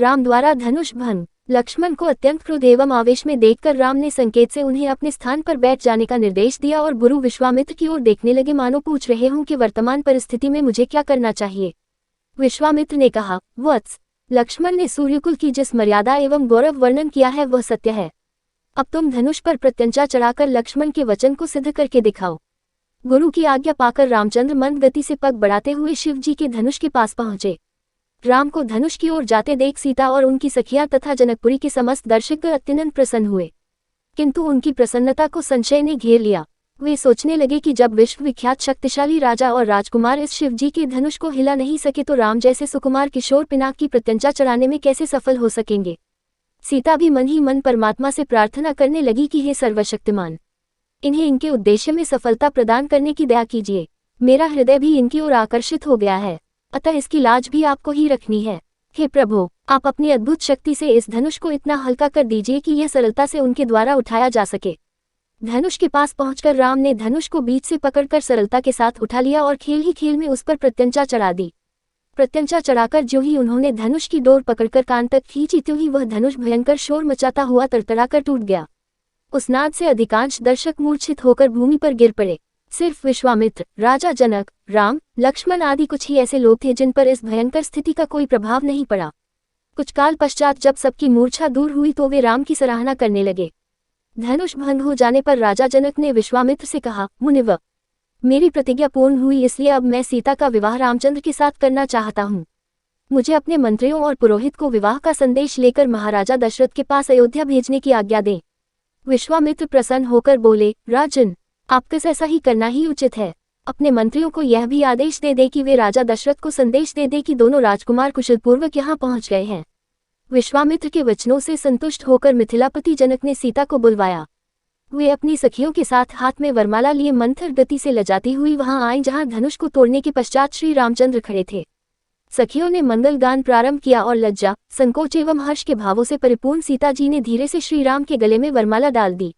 राम द्वारा धनुष भंग। लक्ष्मण को अत्यंत क्रोध एवं आवेश में देखकर राम ने संकेत से उन्हें अपने स्थान पर बैठ जाने का निर्देश दिया और गुरु विश्वामित्र की ओर देखने लगे, मानो पूछ रहे हों कि वर्तमान परिस्थिति में मुझे क्या करना चाहिए। विश्वामित्र ने कहा, वत्स, लक्ष्मण ने सूर्यकुल की जिस मर्यादा एवं गौरव वर्णन किया है वह सत्य है। अब तुम धनुष पर प्रत्यंचा चढ़ाकर लक्ष्मण के वचन को सिद्ध करके दिखाओ। गुरु की आज्ञा पाकर रामचंद्र मंद गति से पग बढ़ाते हुए शिव जी के धनुष के पास पहुंचे। राम को धनुष की ओर जाते देख सीता और उनकी सखियां तथा जनकपुरी के समस्त दर्शक अत्यंत प्रसन्न हुए, किंतु उनकी प्रसन्नता को संशय ने घेर लिया। वे सोचने लगे कि जब विश्वविख्यात शक्तिशाली राजा और राजकुमार इस शिव जी के धनुष को हिला नहीं सके तो राम जैसे सुकुमार किशोर पिनाक की प्रत्यंचा चढ़ाने में कैसे सफल हो सकेंगे। सीता भी मन ही मन परमात्मा से प्रार्थना करने लगी कि हे सर्वशक्तिमान, इन्हें इनके उद्देश्य में सफलता प्रदान करने की दया कीजिए। मेरा हृदय भी इनकी ओर आकर्षित हो गया है, अतः इसकी लाज भी आपको ही रखनी है। हे प्रभु, आप अपनी अद्भुत शक्ति से इस धनुष को इतना हल्का कर दीजिए कि यह सरलता से उनके द्वारा उठाया जा सके। धनुष के पास पहुंचकर राम ने धनुष को बीच से पकड़कर सरलता के साथ उठा लिया और खेल ही खेल में उस पर प्रत्यंचा चढ़ा दी। प्रत्यंचा चढ़ाकर जो ही उन्होंने धनुष की डोर पकड़कर कान तक खींची त्यों ही वह धनुष भयंकर शोर मचाता हुआ तड़तड़ाकर टूट गया। उस नाद से अधिकांश दर्शक मूर्छित होकर भूमि पर गिर पड़े। सिर्फ विश्वामित्र, राजा जनक, राम, लक्ष्मण आदि कुछ ही ऐसे लोग थे जिन पर इस भयंकर स्थिति का कोई प्रभाव नहीं पड़ा। कुछ काल पश्चात जब सबकी मूर्छा दूर हुई तो वे राम की सराहना करने लगे। धनुष भंग हो जाने पर राजा जनक ने विश्वामित्र से कहा, मुनिवर, मेरी प्रतिज्ञा पूर्ण हुई, इसलिए अब मैं सीता का विवाह रामचंद्र के साथ करना चाहता हूँ। मुझे अपने मंत्रियों और पुरोहित को विवाह का संदेश लेकर महाराजा दशरथ के पास अयोध्या भेजने की आज्ञा दें। विश्वामित्र प्रसन्न होकर बोले, राजन, आपके ऐसा ही करना ही उचित है। अपने मंत्रियों को यह भी आदेश दे दे कि वे राजा दशरथ को संदेश दे दे कि दोनों राजकुमार कुशलपूर्वक यहाँ पहुँच गए हैं। विश्वामित्र के वचनों से संतुष्ट होकर मिथिलापति जनक ने सीता को बुलवाया। वे अपनी सखियों के साथ हाथ में वरमाला लिए मंथर गति से लजाती हुई वहां आई जहां धनुष को तोड़ने के पश्चात श्री रामचंद्र खड़े थे। सखियों ने मंगल गान प्रारंभ किया और लज्जा, संकोच एवं हर्ष के भावों से परिपूर्ण सीता जी ने धीरे से श्री राम के गले में वरमाला डाल दी।